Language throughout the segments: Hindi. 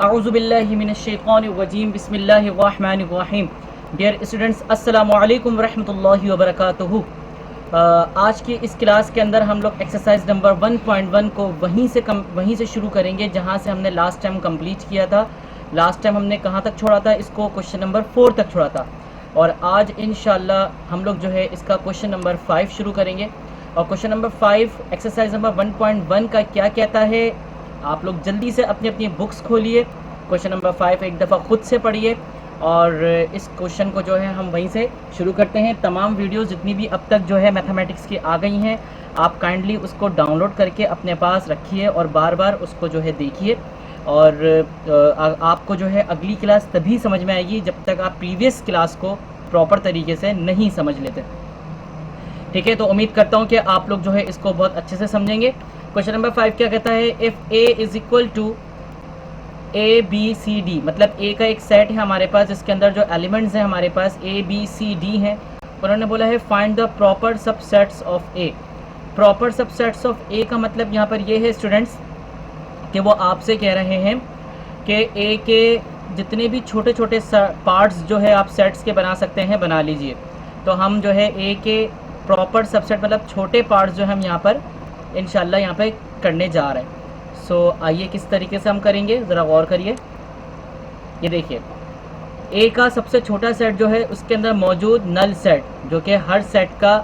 अऊज़ुबिल्लाहि मिनश्शैतानिर्रजीम बिस्मिल्लाहिर्रहमानिर्रहीम। डियर स्टूडेंट्स, अस्सलामु अलैकुम रहमतुल्लाहि व बरकातुहू। आज की इस क्लास के अंदर हम लोग एक्सरसाइज नंबर 1.1 को वहीं से शुरू करेंगे जहां से हमने लास्ट टाइम कंप्लीट किया था। लास्ट टाइम हमने कहां तक छोड़ा था? इसको क्वेश्चन नंबर 4 तक छोड़ा था और आज इंशाल्लाह हम लोग जो है इसका क्वेश्चन नंबर 5 शुरू करेंगे। और क्वेश्चन नंबर 5 एक्सरसाइज नंबर 1.1 का क्या कहता है, आप लोग जल्दी से अपनी अपनी बुक्स खोलिए, क्वेश्चन नंबर 5 एक दफ़ा ख़ुद से पढ़िए और इस क्वेश्चन को जो है हम वहीं से शुरू करते हैं। तमाम वीडियोस जितनी भी अब तक जो है मैथमेटिक्स की आ गई हैं, आप काइंडली उसको डाउनलोड करके अपने पास रखिए और बार बार उसको जो है देखिए। और आपको जो है अगली क्लास तभी समझ में आएगी जब तक आप प्रीवियस क्लास को प्रॉपर तरीके से नहीं समझ लेते। ठीक है, तो उम्मीद करता हूँ कि आप लोग जो है इसको बहुत अच्छे से समझेंगे। क्वेश्चन नंबर 5 क्या कहता है? If A is equal to A B C D, मतलब ए का एक सेट है हमारे पास जिसके अंदर जो एलिमेंट्स हैं हमारे पास ए बी सी डी हैं। उन्होंने बोला है find the proper subsets of A. Proper subsets of A का मतलब यहाँ पर ये है स्टूडेंट्स कि वो आपसे कह रहे हैं कि ए के जितने भी छोटे छोटे पार्ट्स जो है आप सेट्स के बना सकते हैं, बना लीजिए। तो हम जो है ए के प्रॉपर सबसेट मतलब छोटे पार्ट्स जो हम यहाँ पर इंशाल्लाह यहाँ पे करने जा रहे हैं। सो आइए किस तरीके से हम करेंगे ज़रा गौर करिए। ये देखिए, ए का सबसे छोटा सेट जो है उसके अंदर मौजूद नल सेट, जो कि हर सेट का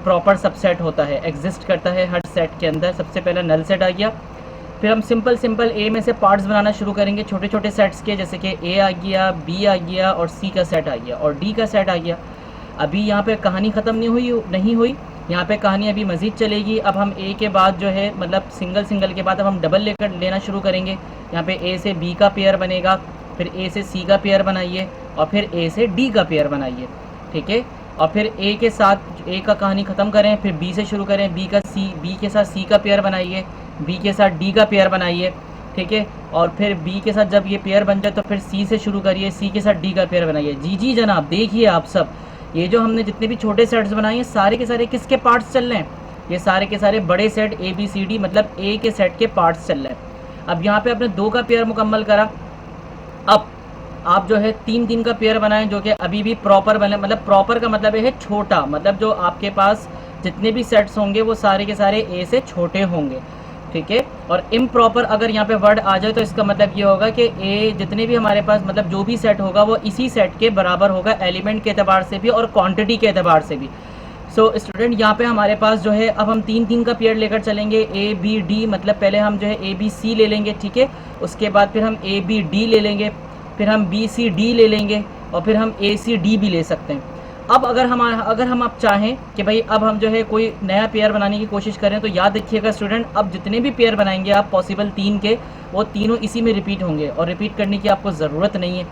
प्रॉपर सबसेट होता है, एग्जिस्ट करता है हर सेट के अंदर। सबसे पहले नल सेट आ गया, फिर हम सिंपल ए में से पार्ट्स बनाना शुरू करेंगे छोटे छोटे सेट्स के, जैसे कि ए आ गया, बी आ गया और सी का सेट आ गया और डी का सेट आ गया। अभी यहाँ पे कहानी ख़त्म नहीं हुई, यहाँ पे कहानी अभी मज़ीद चलेगी। अब हम ए के बाद जो है मतलब सिंगल के बाद अब हम डबल लेना शुरू करेंगे। यहाँ पे ए से बी का पेयर बनेगा, फिर ए से सी का पेयर बनाइए और फिर ए से डी का पेयर बनाइए। ठीक है, और फिर ए के साथ ए का कहानी ख़त्म करें, फिर बी से शुरू करें, बी के साथ सी का पेयर बनाइए, बी के साथ डी का पेयर बनाइए। ठीक है, और फिर बी के साथ जब ये पेयर बन जाए तो फिर सी से शुरू करिए, सी के साथ डी का पेयर बनाइए। जी जनाब, देखिए आप सब, ये जो हमने जितने भी छोटे सेट्स बनाए हैं सारे के सारे किसके पार्ट्स चल रहे हैं? ये सारे के सारे बड़े set A B C D मतलब ए के सेट के पार्ट्स चल रहे हैं। अब यहाँ पे आपने 2 का पेयर मुकम्मल करा, अब आप जो है 3 का पेयर बनाएं जो कि अभी भी प्रॉपर बने। मतलब प्रॉपर का मतलब है छोटा, मतलब जो आपके पास जितने भी सेट्स होंगे वो सारे के सारे ए से छोटे होंगे। ठीक है, और इम्प्रॉपर अगर यहाँ पे वर्ड आ जाए तो इसका मतलब ये होगा कि ए जितने भी हमारे पास मतलब जो भी सेट होगा वो इसी सेट के बराबर होगा, एलिमेंट के एतबार से भी और क्वांटिटी के एतबार से भी। सो स्टूडेंट, यहाँ पे हमारे पास जो है अब हम 3 का पेयर लेकर चलेंगे। ए बी डी मतलब पहले हम जो है ए बी सी ले लेंगे, ठीक है, उसके बाद फिर हम ए बी डी ले लेंगे, फिर हम बी सी डी ले लेंगे और फिर हम ए सी डी भी ले सकते हैं। अब अगर हम आप चाहें कि भाई अब हम जो है कोई नया पेयर बनाने की कोशिश करें तो याद रखिएगा स्टूडेंट, अब जितने भी पेयर बनाएंगे आप पॉसिबल 3 के, वो तीनों इसी में रिपीट होंगे और रिपीट करने की आपको ज़रूरत नहीं है।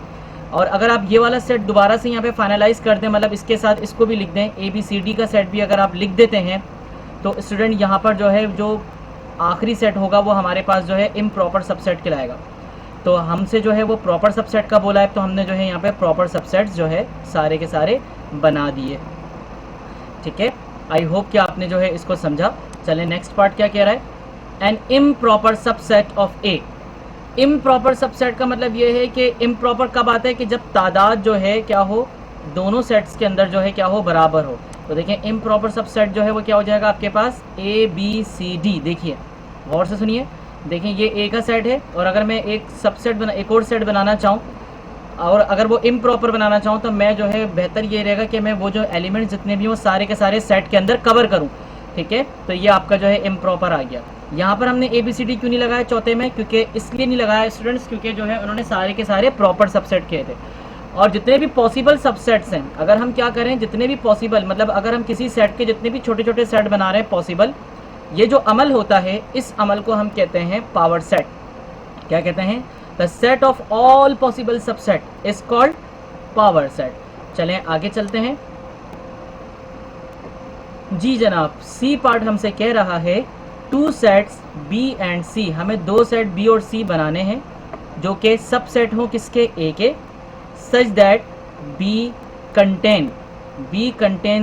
और अगर आप ये वाला सेट दोबारा से यहाँ पे फाइनलाइज कर दें, मतलब इसके साथ इसको भी लिख दें, ए बी सी डी का सेट भी अगर आप लिख देते हैं तो स्टूडेंट यहाँ पर जो है जो आखिरी सेट होगा वो हमारे पास जो है इम्प्रॉपर सबसेट कहलाएगा। तो हमसे जो है वो प्रॉपर सबसेट का बोला है, तो हमने जो है यहाँ पे प्रॉपर सबसेट्स जो है सारे के सारे बना दिए। ठीक है, आई होप कि आपने जो है इसको समझा। चलें नेक्स्ट पार्ट क्या कह रहा है? An improper subset of A. Improper subset का मतलब ये है कि इम्प्रॉपर कब आता है कि जब तादाद जो है क्या हो, दोनों सेट्स के अंदर जो है क्या हो, बराबर हो। तो देखिए इम्प्रॉपर सबसेट जो है वो क्या हो जाएगा आपके पास, ए बी सी डी। देखिए गौर से सुनिए, देखिए ये ए का सेट है और अगर मैं एक और सेट बनाना चाहूँ और अगर वो इम्प्रॉपर बनाना चाहूँ तो मैं जो है बेहतर ये रहेगा कि मैं वो जो एलिमेंट्स जितने भी हो सारे के सारे सेट के अंदर कवर करूँ। ठीक है, तो ये आपका जो है इम्प्रॉपर आ गया। यहाँ पर हमने ए बी सी डी क्यों नहीं लगाया चौथे में? क्योंकि इसलिए नहीं लगाया स्टूडेंट्स, क्योंकि जो है उन्होंने सारे के सारे प्रॉपर सबसेट किए थे। और जितने भी पॉसिबल सबसेट्स हैं, अगर हम क्या करें, जितने भी पॉसिबल मतलब अगर हम किसी सेट के जितने भी छोटे छोटे सेट बना रहे हैं पॉसिबल, ये जो अमल होता है इस अमल को हम कहते हैं पावर सेट। क्या कहते हैं? The set of all possible subset is called power set. चलें आगे चलते हैं। जी जनाब, सी पार्ट हमसे कह रहा है 2 सेट्स बी एंड सी। हमें 2 सेट बी और सी बनाने हैं जो कि सबसेट हो किसके, ए के, such that B contain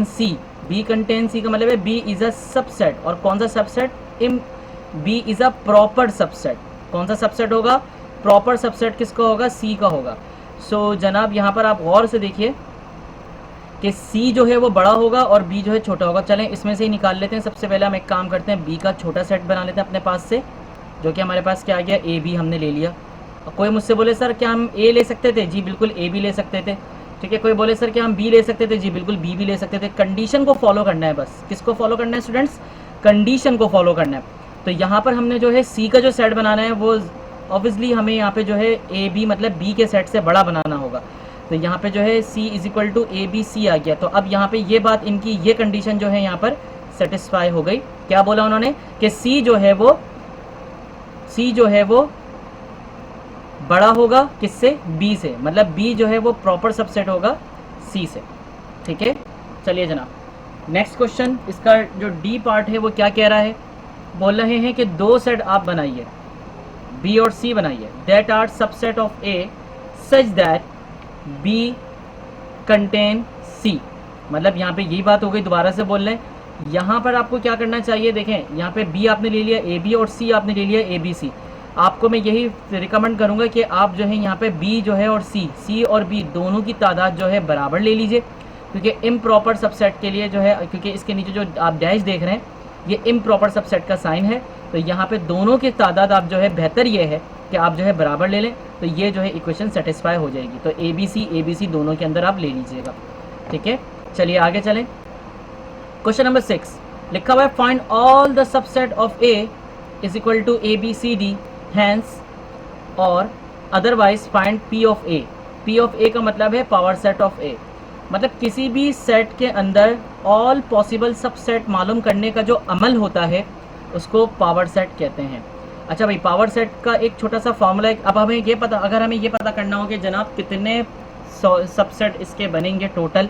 C. B contain C का मतलब है बी इज़ अ सबसेट। और कौन सा subset? B is a proper subset. कौन सा सबसेट होगा? प्रॉपर सबसेट किसका होगा, सी का होगा। सो जनाब यहाँ पर आप गौर से देखिए कि सी जो है वो बड़ा होगा और बी जो है छोटा होगा। चलें इसमें से ही निकाल लेते हैं। सबसे पहले हम एक काम करते हैं, बी का छोटा सेट बना लेते हैं अपने पास से, जो कि हमारे पास क्या आ गया, ए बी हमने ले लिया। कोई मुझसे बोले सर क्या हम ए ले सकते थे, जी बिल्कुल ए भी ले सकते थे, ठीक है। कोई बोले सर क्या हम बी ले सकते थे, जी बिल्कुल बी भी ले सकते थे। कंडीशन को फॉलो करना है, बस किसको फॉलो करना है स्टूडेंट्स, कंडीशन को फॉलो करना है। तो यहाँ पर हमने जो है सी का जो सेट बनाना है वो ऑब्वियसली हमें यहाँ पे जो है ए बी मतलब बी के सेट से बड़ा बनाना होगा। तो यहाँ पे जो है C is equal to A B C आ गया। तो अब यहाँ पे ये बात इनकी ये कंडीशन जो है यहाँ पर सेटिस्फाई हो गई। क्या बोला उन्होंने कि सी जो है वो बड़ा होगा किससे, बी से, मतलब बी जो है वो प्रॉपर सबसेट होगा सी से, ठीक है। चलिए जनाब नेक्स्ट क्वेश्चन, इसका जो डी पार्ट है वो क्या कह रहा है, बोल रहे हैं कि दो सेट आप बनाइए, बी और सी बनाइए, that are subset of A such that B contain C. मतलब यहाँ पे यही बात हो गई, दोबारा से बोल रहे हैं। यहाँ पर आपको क्या करना चाहिए, देखें यहाँ पे बी आपने ले लिया ए बी और सी आपने ले लिया ए बी सी। आपको मैं यही रिकमेंड करूँगा कि आप जो है यहाँ पे बी जो है और सी और बी दोनों की तादाद जो है बराबर ले लीजिए, क्योंकि इम्प्रॉपर सबसेट के लिए जो है, क्योंकि इसके नीचे जो आप डैश देख रहे हैं ये इम्प्रॉपर सबसेट का साइन है। तो यहाँ पे दोनों की तादाद आप जो है, बेहतर ये है कि आप जो है बराबर ले लें, तो ये जो है इक्वेशन सेटिस्फाई हो जाएगी। तो ए बी सी दोनों के अंदर आप ले लीजिएगा, ठीक है। चलिए आगे चलें। क्वेश्चन नंबर 6 लिखा हुआ है, find all the subset of A is equal to A B C D hence और otherwise find P of A. P of A का मतलब है पावर सेट ऑफ ए, मतलब किसी भी सेट के अंदर ऑल पॉसिबल सबसेट मालूम करने का जो अमल होता है उसको पावर सेट कहते हैं। अच्छा भाई, पावर सेट का एक छोटा सा फॉर्मूला है। अब हमें ये पता, अगर हमें ये पता करना हो कि जनाब कितने सबसेट इसके बनेंगे टोटल,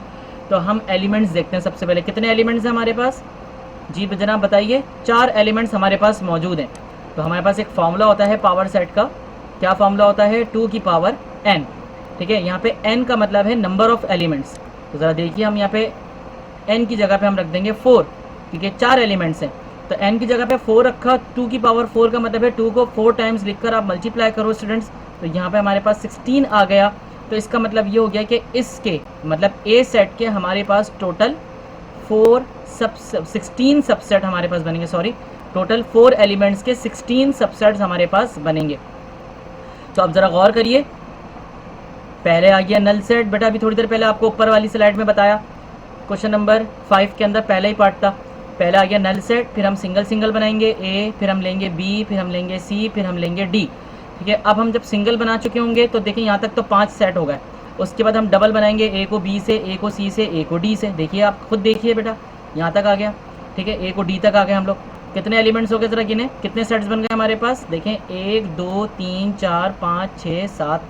तो हम एलिमेंट्स देखते हैं। सबसे पहले कितने एलिमेंट्स हैं हमारे पास, जी जनाब बताइए, 4 एलिमेंट्स हमारे पास मौजूद हैं। तो हमारे पास एक फार्मूला होता है पावर सेट का, क्या फार्मूला होता है, 2 की पावर n, ठीक है। यहाँ पे n का मतलब है नंबर ऑफ एलिमेंट्स। तो ज़रा देखिए, हम यहाँ पे n की जगह पे हम रख देंगे 4, क्योंकि 4 एलिमेंट्स हैं। तो n की जगह पे 4 रखा, 2 की पावर 4 का मतलब है 2 को 4 टाइम्स लिखकर आप मल्टीप्लाई करो स्टूडेंट्स, तो यहाँ पे हमारे पास 16 आ गया। तो इसका मतलब ये हो गया कि इसके मतलब ए सेट के हमारे पास टोटल 16 सबसेट हमारे पास बनेंगे, सॉरी टोटल 4 एलिमेंट्स के 16 सबसेट्स हमारे पास बनेंगे। तो अब ज़रा गौर करिए, पहले आ गया नल सेट। बेटा अभी थोड़ी देर पहले आपको ऊपर वाली स्लाइड में बताया, क्वेश्चन नंबर 5 के अंदर पहला ही पार्ट था। पहले आ गया नल सेट, फिर हम सिंगल बनाएंगे ए, फिर हम लेंगे बी, फिर हम लेंगे सी, फिर हम लेंगे डी, ठीक है। अब हम जब सिंगल बना चुके होंगे तो देखें यहाँ तक तो 5 सेट हो गए। उसके बाद हम डबल बनाएंगे, ए को बी से, ए को सी से, ए को डी से। देखिए आप खुद देखिए बेटा, यहाँ तक आ गया, ठीक है। ए को डी तक आ गए हम लोग। कितने एलिमेंट्स हो गए ज़रा गिने, कितने सेट्स बन गए हमारे पास, देखें 1 2 3 4 5 6 7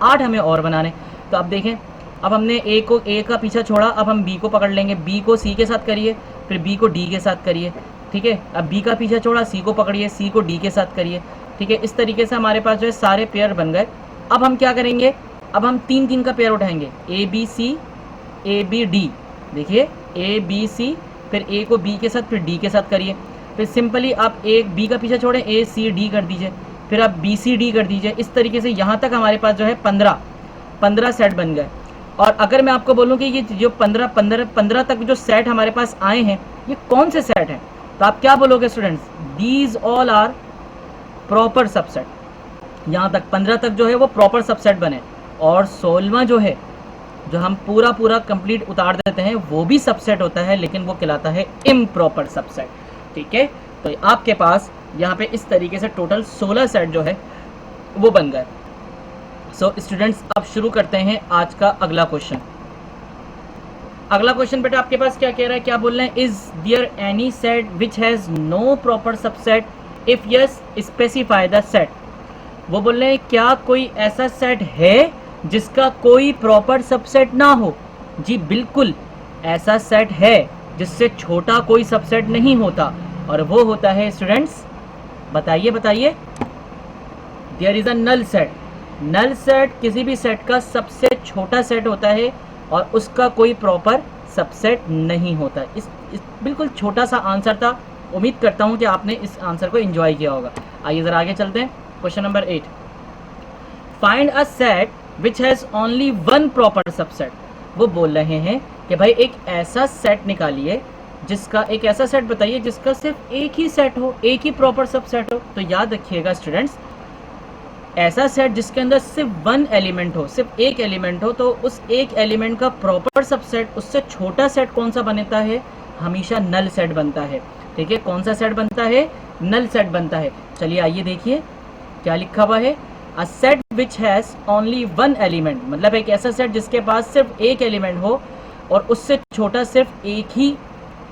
8 हमें और बनाने। तो अब देखें, अब हमने ए का पीछा छोड़ा, अब हम बी को पकड़ लेंगे, बी को सी के साथ करिए, फिर बी को डी के साथ करिए, ठीक है। अब बी का पीछा छोड़ा, सी को पकड़िए, सी को डी के साथ करिए, ठीक है। इस तरीके से हमारे पास जो है सारे पेयर बन गए। अब हम क्या करेंगे, अब हम 3 का पेयर उठाएंगे, A B C, A B D, देखिए ए बी सी, फिर ए को बी के साथ, फिर डी के साथ करिए। फिर सिंपली आप एक बी का पीछा छोड़ें, ए सी डी कर दीजिए, फिर आप बी सी डी कर दीजिए। इस तरीके से यहाँ तक हमारे पास जो है 15 सेट बन गए। और अगर मैं आपको बोलूँ कि ये जो 15 तक जो सेट हमारे पास आए हैं ये कौन से सेट हैं, तो आप क्या बोलोगे students, these all are proper subset. यहाँ तक 15 तक जो है वो प्रॉपर सबसेट बने, और 16वां जो है, जो हम पूरा कंप्लीट उतार देते हैं, वो भी सबसेट होता है, लेकिन वो कहलाता है इम्प्रॉपर सबसेट, ठीक है। तो आपके पास यहाँ पे इस तरीके से टोटल 16 सेट जो है वो बन गए। सो स्टूडेंट्स अब शुरू करते हैं आज का अगला क्वेश्चन। अगला क्वेश्चन बेटा आपके पास क्या कह रहा है, क्या बोल रहे हैं, is there any set which has no proper subset, if yes specify the set. वो बोल रहे हैं क्या कोई ऐसा सेट है जिसका कोई प्रॉपर सबसेट ना हो। जी बिल्कुल, ऐसा सेट है जिससे छोटा कोई सबसेट नहीं होता, और वो होता है स्टूडेंट्स, बताइए there is a null set. Null set किसी भी सेट का सबसे छोटा सेट होता है और उसका कोई प्रॉपर सबसेट नहीं होता। इस बिल्कुल छोटा सा आंसर था, उम्मीद करता हूँ कि आपने इस आंसर को एंजॉय किया होगा। आइए ज़रा आगे चलते हैं, question number 8। Find a set which has only one proper subset. वो बोल रहे हैं कि भाई एक ऐसा सेट निकालिए जिसका, एक ऐसा सेट बताइए जिसका सिर्फ एक ही सेट हो, एक ही प्रॉपर सबसेट हो। तो याद रखिएगा स्टूडेंट्स, ऐसा सेट जिसके अंदर सिर्फ वन एलिमेंट हो, सिर्फ एक एलिमेंट हो, तो उस एक एलिमेंट का प्रॉपर सबसेट, उससे छोटा सेट कौन सा बनता है? हमेशा नल सेट बनता है। ठीक है, कौन सा सेट बनता है? नल सेट बनता है। चलिए आइए देखिए क्या लिखा हुआ है। A set which has only one element, मतलब एक ऐसा सेट जिसके पास सिर्फ एक एलिमेंट हो और उससे छोटा सिर्फ एक ही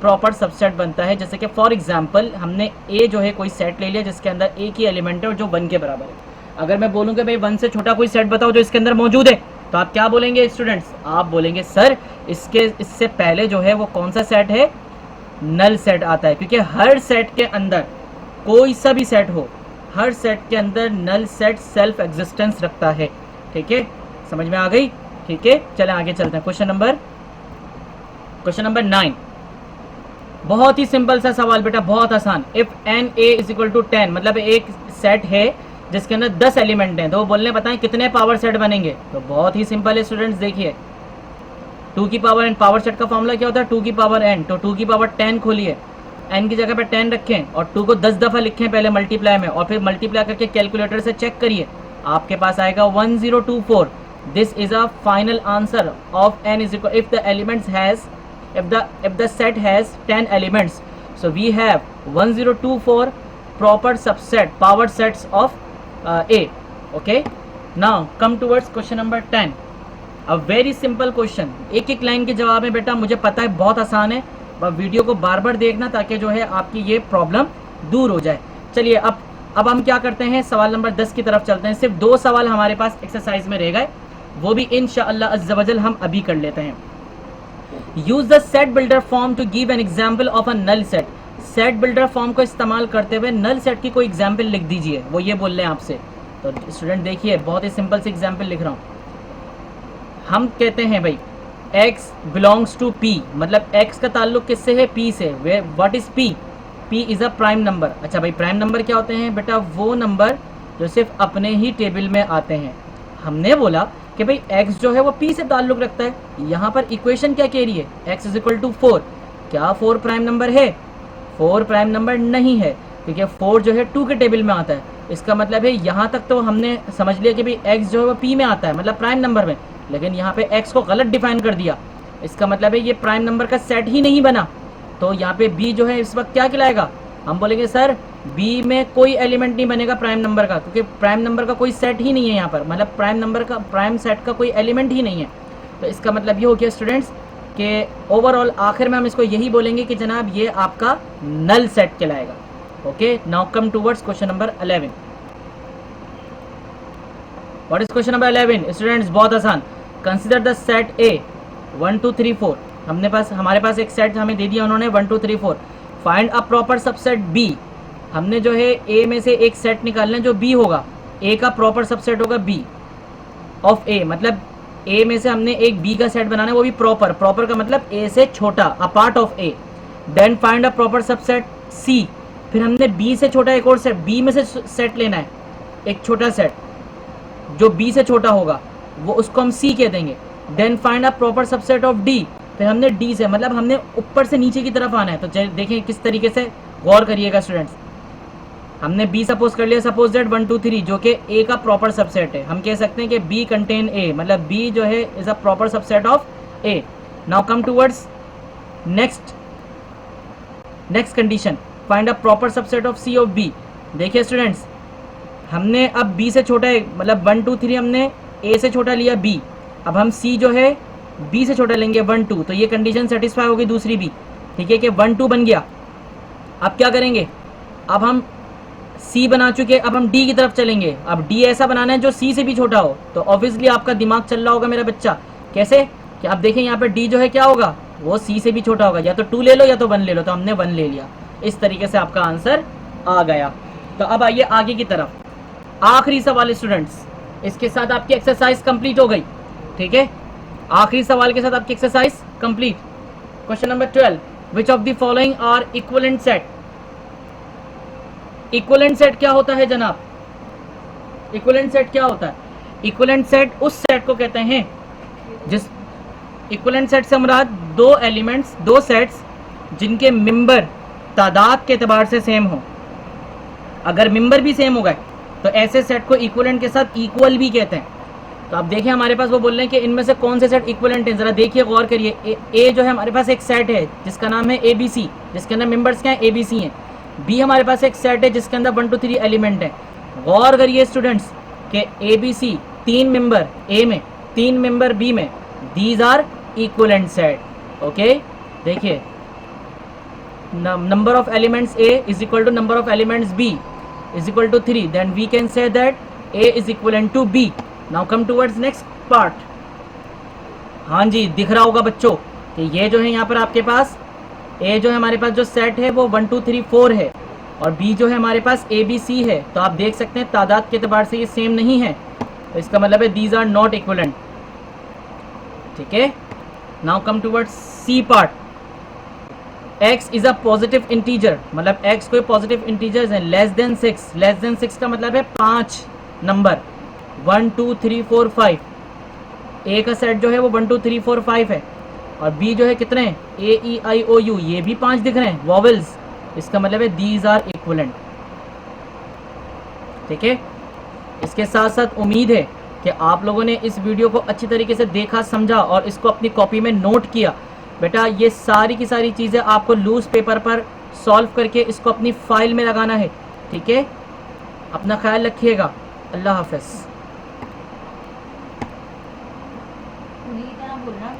प्रॉपर सबसेट बनता है। जैसे कि फॉर एग्जांपल हमने ए जो है कोई सेट ले लिया जिसके अंदर एक ही एलिमेंट है और जो 1 के बराबर है। अगर मैं बोलूँ कि भाई 1 से छोटा कोई सेट बताओ जो इसके अंदर मौजूद है, तो आप क्या बोलेंगे स्टूडेंट्स? आप बोलेंगे सर इससे पहले जो है वो कौन सा सेट है? नल सेट आता है, क्योंकि हर सेट के अंदर, कोई सा भी सेट हो, हर सेट के अंदर नल सेट सेल्फ एग्जिस्टेंस रखता है। ठीक है, समझ में आ गई? ठीक है, चलें आगे चलते हैं। क्वेश्चन नंबर 9, बहुत ही सिंपल सा सवाल बेटा, बहुत आसान। If n A is equal to 10, मतलब एक सेट है जिसके अंदर 10 एलिमेंट हैं, तो वो बोलने बताएं कितने पावर सेट बनेंगे। तो बहुत ही सिंपल है स्टूडेंट्स, देखिए 2 की पावर n, पावर सेट का फॉर्मूला क्या होता है? 2 की पावर n। तो 2 की पावर 10 खोलिए, n की जगह पे 10 रखें और 2 को 10 दफ़ा लिखें पहले मल्टीप्लाई में, और फिर मल्टीप्लाई करके कैलकुलेटर से चेक करिए, आपके पास आएगा 1024। This is a final answer of n is equal, if the elements has, if the set has 10 elements, so we have 1024 proper subset power sets of A. Okay, now come towards question number 10. A very simple question, एक एक लाइन के जवाब में बेटा, मुझे पता है बहुत आसान है, पर वीडियो को बार बार देखना ताकि जो है आपकी ये प्रॉब्लम दूर हो जाए। चलिए अब हम क्या करते हैं, सवाल नंबर 10 की तरफ चलते हैं। सिर्फ 2 सवाल हमारे पास एक्सरसाइज में रह गए, वो भी इंशाअल्लाह अज़्ज़ा वजल हम अभी कर लेते हैं। Use the set builder form to give an example of a null set. Set builder form को इस्तेमाल करते हुए नल सेट की कोई एग्जाम्पल लिख दीजिए, वो ये बोल रहे हैं आपसे। तो स्टूडेंट देखिए, बहुत ही सिंपल सी एग्जाम्पल लिख रहा हूँ। हम कहते हैं भाई x बिलोंग्स टू p, मतलब x का ताल्लुक किससे है? p से। Way what is p? p is a prime number. अच्छा भाई, प्राइम नंबर क्या होते हैं बेटा? वो नंबर जो सिर्फ अपने ही टेबल में आते हैं। हमने बोला कि भाई x जो है वो p से ताल्लुक रखता है। यहाँ पर इक्वेशन क्या कह रही है? x is equal to 4। क्या 4 प्राइम नंबर है? 4 प्राइम नंबर नहीं है, क्योंकि 4 जो है 2 के टेबल में आता है। इसका मतलब है यहाँ तक तो हमने समझ लिया कि भाई x जो है वो p में आता है, मतलब प्राइम नंबर में। लेकिन यहाँ पे x को गलत डिफाइन कर दिया, इसका मतलब है ये प्राइम नंबर का सेट ही नहीं बना। तो यहाँ पे b जो है इस वक्त क्या कहलाएगा? हम बोलेंगे सर b में कोई एलिमेंट नहीं बनेगा प्राइम नंबर का, क्योंकि प्राइम नंबर का कोई सेट ही नहीं है यहाँ पर, मतलब प्राइम नंबर का, प्राइम सेट का कोई एलिमेंट ही नहीं है। तो इसका मतलब ये हो गया स्टूडेंट्स कि ओवरऑल आखिर में हम इसको यही बोलेंगे कि जनाब ये आपका नल सेट कहलाएगा। Okay, now come towards question number 11। What is question number 11 students? बहुत आसान। कंसिडर द सेट ए 1 2 3 4। हमारे पास एक सेट हमें दे दिया उन्होंने 1 2 3 4। Find a proper subset B. हमने जो है ए में से एक सेट निकालना है जो बी होगा, ए का प्रॉपर सबसेट होगा बी ऑफ ए, मतलब ए में से हमने एक बी का सेट बनाना है, वो भी प्रॉपर का मतलब ए से छोटा, a part of A. Then find a proper subset C. फिर हमने बी से छोटा एक और सेट, बी में से सेट लेना है, एक छोटा सेट जो बी से छोटा होगा, वो उसको हम सी कह देंगे। Then find a proper subset of D. फिर हमने डी से, मतलब हमने ऊपर से नीचे की तरफ आना है। तो देखें किस तरीके से, गौर करिएगा स्टूडेंट्स। हमने बी सपोज कर लिया, सपोज दैट 1 2 3 जो कि ए का प्रॉपर सबसेट है। हम कह सकते हैं कि बी कंटेन ए, मतलब बी जो है is a proper subset of A. Now come towards next condition, find a proper subset of C of B. देखिए स्टूडेंट्स, हमने अब बी से छोटा है, मतलब 1 2 3 हमने ए से छोटा लिया बी, अब हम सी जो है बी से छोटा लेंगे 1 2। तो ये कंडीशन सेटिस्फाई होगी दूसरी भी, ठीक है कि 1 2 बन गया। अब क्या करेंगे? अब हम सी बना चुके, अब हम डी की तरफ चलेंगे। अब डी ऐसा बनाना है जो सी से भी छोटा हो। तो ऑब्वियसली आपका दिमाग चल रहा होगा मेरा बच्चा, कैसे कि आप देखें यहाँ पे डी जो है क्या होगा, वो सी से भी छोटा होगा, या तो 2 ले लो या तो 1 ले लो। तो हमने 1 ले लिया, इस तरीके से आपका आंसर आ गया। तो अब आइए आगे की तरफ, आखिरी सवाल स्टूडेंट्स, इसके साथ आपकी एक्सरसाइज कंप्लीट हो गई। ठीक है, आखिरी सवाल के साथ आपकी exercise complete. Question number 12, which of the following are equivalent set. Equivalent set क्या होता है जनाब? इक्विवेलेंट सेट क्या होता है? इक्विवेलेंट सेट उस सेट को कहते हैं जिस इक्विवेलेंट सेट से मुराद दो एलिमेंट्स, दो सेट्स जिनके मेंबर तादाद के एतबार से सेम हो। अगर मेंबर भी सेम हो गए तो ऐसे सेट को इक्विवेलेंट के साथ इक्वल भी कहते हैं। तो आप देखिए हमारे पास वो बोल रहे हैं कि इनमें से कौन से सेट इक्विवेलेंट हैं, जरा देखिए गौर करिए। ए जो है हमारे पास एक सेट है जिसका नाम है ABC, जिसके अंदर मेंबर्स क्या है ABC हैं। बी हमारे पास एक सेट है जिसके अंदर 1 2 3 एलिमेंट है। गौर करिए स्टूडेंट्स कि ABC 3 मेंबर ए में, 3 मेंबर बी में, these are equivalent set. Okay, देखिए number of elements A is equal to number of elements B is equal to 3, then we can say that A is equivalent to B. Now come towards next part. हाँ जी, दिख रहा होगा बच्चों कि ये जो है यहाँ पर आपके पास A जो है हमारे पास जो सेट है वो 1 2 3 4 है और B जो है हमारे पास ABC है। तो आप देख सकते हैं तादाद के एतबार से ये सेम नहीं है, तो इसका मतलब है these are not equivalent। ठीक है, now come towards C part. x is a positive integer, मतलब x कोई पॉजिटिव इंटीजर्स है। लेस देन 6, लेस देन 6 का मतलब है 5 नंबर 1 2 3 4 5। a का सेट जो है वो 1 2 3 4 5 है और b जो है कितने a e i o u, ये भी 5 दिख रहे हैं वॉवेल्स। इसका मतलब है दीज आर इक्विवेलेंट। ठीक है, इसके साथ साथ उम्मीद है कि आप लोगों ने इस वीडियो को अच्छी तरीके से देखा, समझा और इसको अपनी कॉपी में नोट किया। बेटा ये सारी की सारी चीज़ें आपको लूज पेपर पर सॉल्व करके इसको अपनी फाइल में लगाना है। ठीक है, अपना ख्याल रखिएगा। अल्लाह हाफ़िज़।